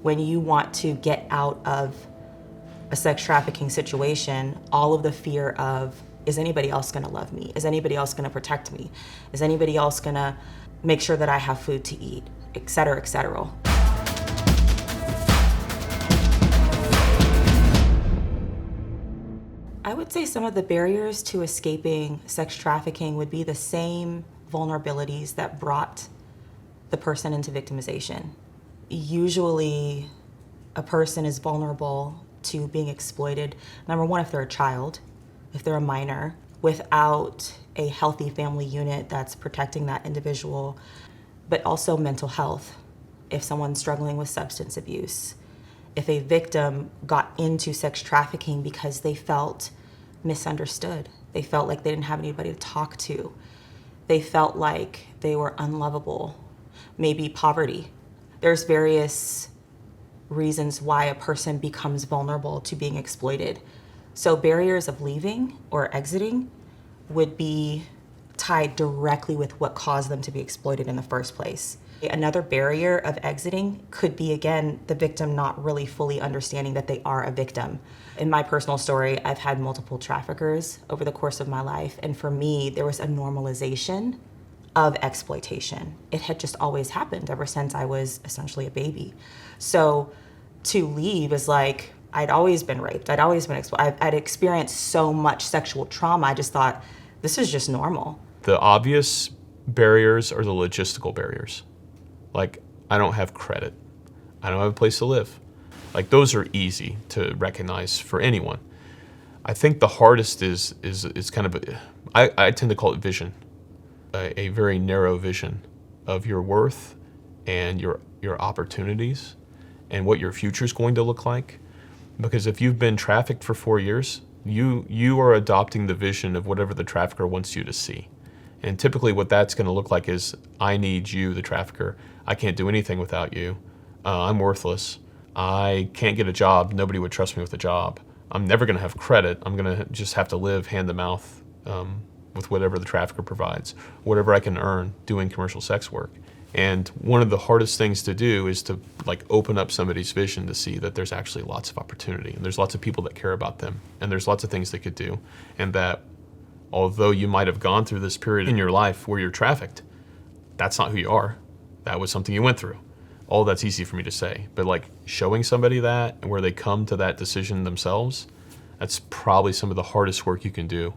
When you want to get out of a sex trafficking situation, all of the fear of, is anybody else gonna love me? Is anybody else gonna protect me? Is anybody else gonna make sure that I have food to eat, et cetera, et cetera. I would say some of the barriers to escaping sex trafficking would be the same vulnerabilities that brought the person into victimization. Usually, a person is vulnerable to being exploited, number one, if they're a child, if they're a minor, without a healthy family unit that's protecting that individual, but also mental health. If someone's struggling with substance abuse, if a victim got into sex trafficking because they felt misunderstood, they felt like they didn't have anybody to talk to, they felt like they were unlovable, maybe poverty. There's various reasons why a person becomes vulnerable to being exploited. So barriers of leaving or exiting would be tied directly with what caused them to be exploited in the first place. Another barrier of exiting could be, again, the victim not really fully understanding that they are a victim. In my personal story, I've had multiple traffickers over the course of my life, and for me, there was a normalization of exploitation. It had just always happened ever since I was essentially a baby. So to leave is like, I'd always been raped, I'd always been exploited, I'd experienced so much sexual trauma, I just thought, this is just normal. The obvious barriers are the logistical barriers. Like, I don't have credit, I don't have a place to live. Like, those are easy to recognize for anyone. I think the hardest is kind of, I tend to call it vision. A very narrow vision of your worth and your opportunities and what your future is going to look like. Because if you've been trafficked for 4 years, you are adopting the vision of whatever the trafficker wants you to see. And typically what that's going to look like is, I need you, the trafficker. I can't do anything without you. I'm worthless. I can't get a job. Nobody would trust me with a job. I'm never going to have credit. I'm going to just have to live hand to mouth with whatever the trafficker provides, whatever I can earn doing commercial sex work. And one of the hardest things to do is to open up somebody's vision to see that there's actually lots of opportunity, and there's lots of people that care about them, and there's lots of things they could do, and that although you might have gone through this period in your life where you're trafficked, that's not who you are. That was something you went through. All that's easy for me to say, but showing somebody that and where they come to that decision themselves, that's probably some of the hardest work you can do.